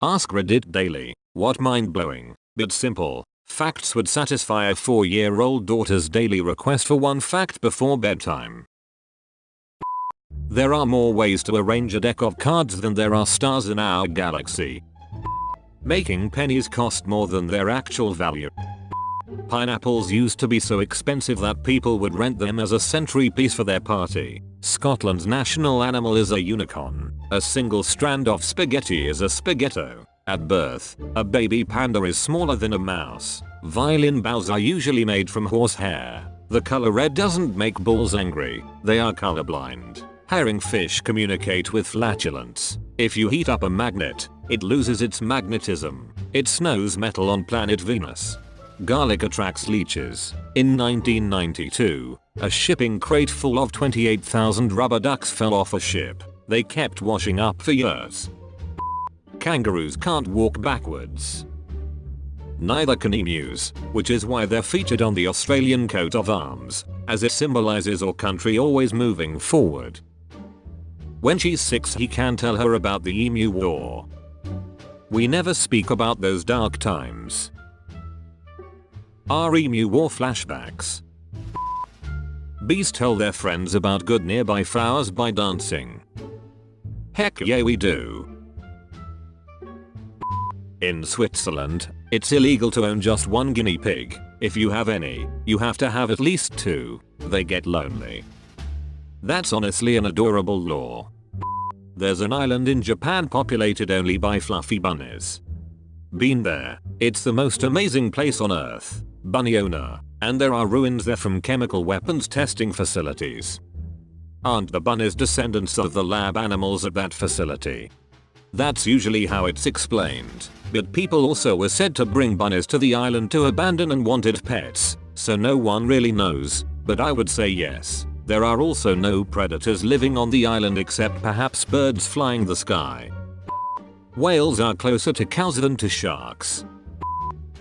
Ask Reddit daily, what mind-blowing, but simple, facts would satisfy a 4-year-old daughter's daily request for one fact before bedtime? There are more ways to arrange a deck of cards than there are stars in our galaxy. Making pennies cost more than their actual value. Pineapples used to be so expensive that people would rent them as a centerpiece for their party. Scotland's national animal is a unicorn. A single strand of spaghetti is a spaghetto. At birth, a baby panda is smaller than a mouse. Violin bows are usually made from horsehair. The color red doesn't make bulls angry. They are colorblind. Herringfish communicate with flatulence. If you heat up a magnet, it loses its magnetism. It snows metal on planet Venus. Garlic attracts leeches. In 1992, a shipping crate full of 28,000 rubber ducks fell off a ship. They kept washing up for years. Kangaroos can't walk backwards. Neither can emus, which is why they're featured on the Australian coat of arms, as it symbolizes our country always moving forward. When she's 6, he can tell her about the Emu War. We never speak about those dark times. Are Emu War flashbacks? Bees tell their friends about good nearby flowers by dancing. Heck yeah, we do. In Switzerland, it's illegal to own just one guinea pig. If you have any, you have to have at least 2. They get lonely. That's honestly an adorable law. There's an island in Japan populated only by fluffy bunnies. Been there. It's the most amazing place on earth. Bunny owner. And there are ruins there from chemical weapons testing facilities. Aren't the bunnies descendants of the lab animals at that facility? That's usually how it's explained. But people also were said to bring bunnies to the island to abandon unwanted pets, so no one really knows, but I would say yes. There are also no predators living on the island except perhaps birds flying the sky. Whales are closer to cows than to sharks.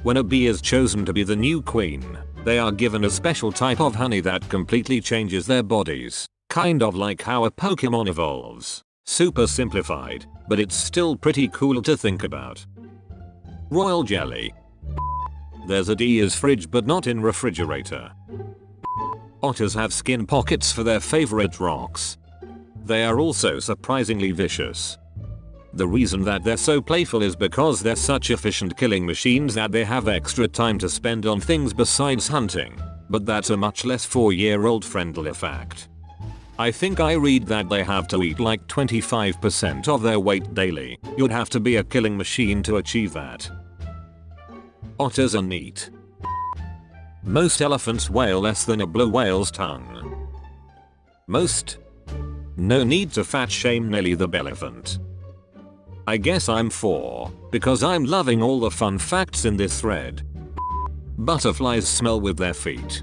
When a bee is chosen to be the new queen, they are given a special type of honey that completely changes their bodies. Kind of like how a Pokemon evolves. Super simplified, but it's still pretty cool to think about. Royal jelly. There's a D's fridge but not in refrigerator. Otters have skin pockets for their favorite rocks. They are also surprisingly vicious. The reason that they're so playful is because they're such efficient killing machines that they have extra time to spend on things besides hunting. But that's a much less 4-year-old friendly fact. I think I read that they have to eat like 25% of their weight daily. You'd have to be a killing machine to achieve that. Otters are neat. Most elephants weigh less than a blue whale's tongue. Most? No need to fat shame Nelly the Belephant. I guess I'm 4, because I'm loving all the fun facts in this thread. Butterflies smell with their feet.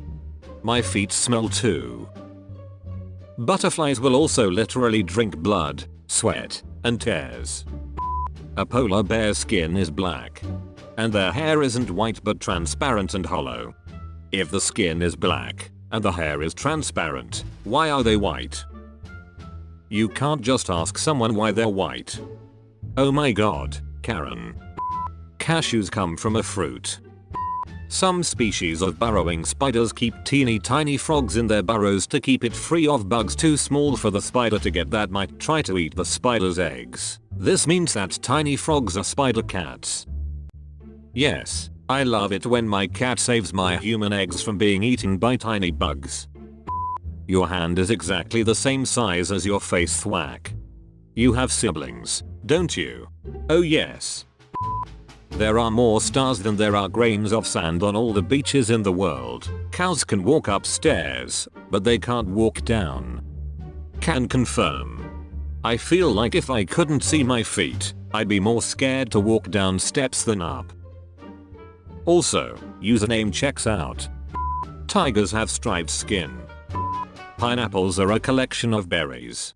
My feet smell too. Butterflies will also literally drink blood, sweat, and tears. A polar bear's skin is black. And their hair isn't white but transparent and hollow. If the skin is black, and the hair is transparent, why are they white? You can't just ask someone why they're white. Oh my god, Karen. Cashews come from a fruit. Some species of burrowing spiders keep teeny tiny frogs in their burrows to keep it free of bugs too small for the spider to get that might try to eat the spider's eggs. This means that tiny frogs are spider cats. Yes, I love it when my cat saves my human eggs from being eaten by tiny bugs. Your hand is exactly the same size as your face, thwack. You have siblings, don't you? Oh yes. There are more stars than there are grains of sand on all the beaches in the world. Cows can walk upstairs, but they can't walk down. Can confirm. I feel like if I couldn't see my feet, I'd be more scared to walk down steps than up. Also, username checks out. Tigers have striped skin. Pineapples are a collection of berries.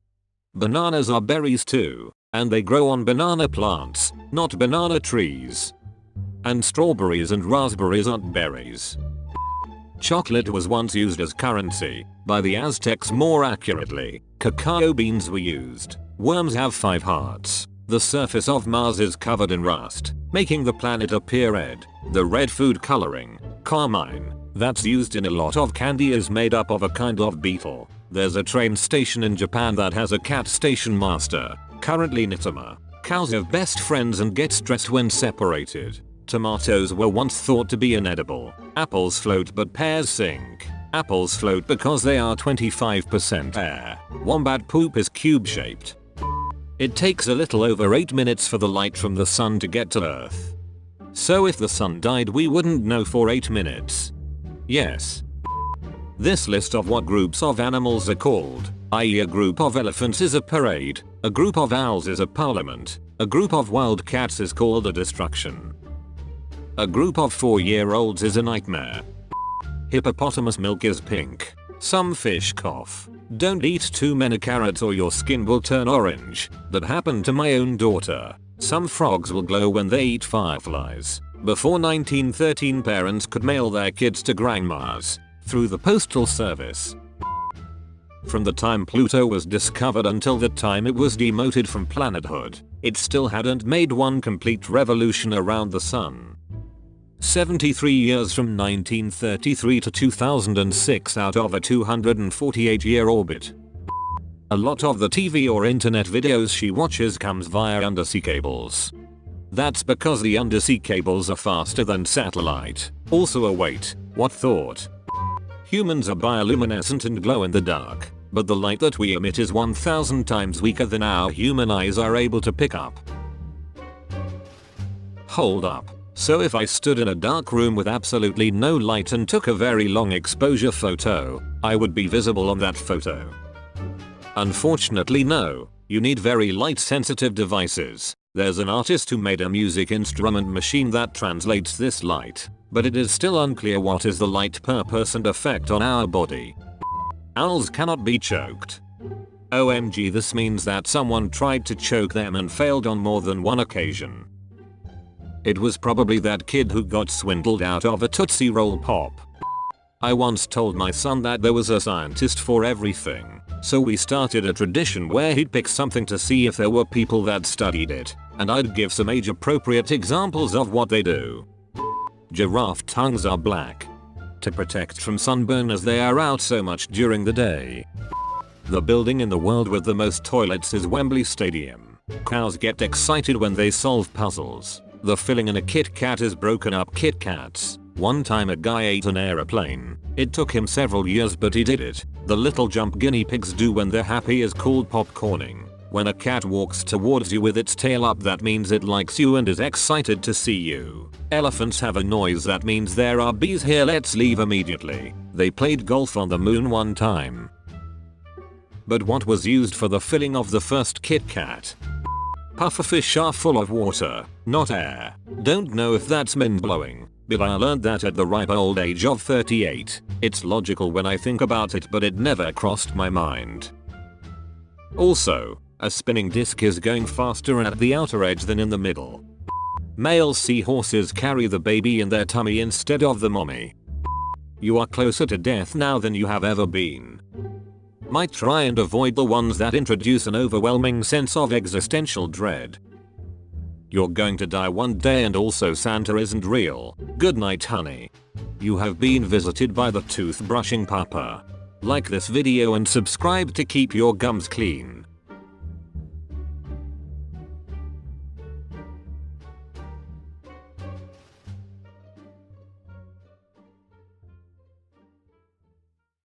Bananas are berries too, and they grow on banana plants, not banana trees. And strawberries and raspberries aren't berries. Chocolate was once used as currency, by the Aztecs more accurately. Cacao beans were used. Worms have 5 hearts. The surface of Mars is covered in rust, making the planet appear red. The red food coloring, carmine, that's used in a lot of candy is made up of a kind of beetle. There's a train station in Japan that has a cat station master, currently Nitama. Cows are best friends and get stressed when separated. Tomatoes were once thought to be inedible. Apples float but pears sink. Apples float because they are 25% air. Wombat poop is cube shaped. It takes a little over 8 minutes for the light from the sun to get to Earth. So if the sun died we wouldn't know for 8 minutes. Yes. This list of what groups of animals are called, i.e. a group of elephants is a parade, a group of owls is a parliament, a group of wild cats is called a destruction. A group of 4-year-olds is a nightmare. Hippopotamus milk is pink. Some fish cough. Don't eat too many carrots or your skin will turn orange. That happened to my own daughter. Some frogs will glow when they eat fireflies. Before 1913 parents could mail their kids to grandmas through the postal service. From the time Pluto was discovered until the time it was demoted from planethood, it still hadn't made one complete revolution around the sun. 73 years from 1933 to 2006 out of a 248-year orbit. A lot of the TV or internet videos she watches comes via undersea cables. That's because the undersea cables are faster than satellite. Also wait, what thought? Humans are bioluminescent and glow in the dark, but the light that we emit is 1,000 times weaker than our human eyes are able to pick up. Hold up. So if I stood in a dark room with absolutely no light and took a very long exposure photo, I would be visible on that photo? Unfortunately no, you need very light sensitive devices. There's an artist who made a music instrument machine that translates this light, but it is still unclear what is the light purpose and effect on our body. Owls cannot be choked. OMG, this means that someone tried to choke them and failed on more than one occasion. It was probably that kid who got swindled out of a Tootsie Roll Pop. I once told my son that there was a scientist for everything, so we started a tradition where he'd pick something to see if there were people that studied it, and I'd give some age appropriate examples of what they do. Giraffe tongues are black. To protect from sunburn as they are out so much during the day. The building in the world with the most toilets is Wembley Stadium. Cows get excited when they solve puzzles. The filling in a Kit Kat is broken up Kit Kats. One time a guy ate an aeroplane. It took him several years but he did it. The little jump guinea pigs do when they're happy is called popcorning. When a cat walks towards you with its tail up that means it likes you and is excited to see you. Elephants have a noise that means there are bees here, let's leave immediately. They played golf on the moon one time. But what was used for the filling of the first Kit Kat? Pufferfish are full of water, not air. Don't know if that's mind blowing, but I learned that at the ripe old age of 38. It's logical when I think about it but it never crossed my mind. Also, a spinning disc is going faster at the outer edge than in the middle. Male seahorses carry the baby in their tummy instead of the mommy. You are closer to death now than you have ever been. Might try and avoid the ones that introduce an overwhelming sense of existential dread. You're going to die one day and also Santa isn't real. Good night honey. You have been visited by the toothbrushing papa. Like this video and subscribe to keep your gums clean.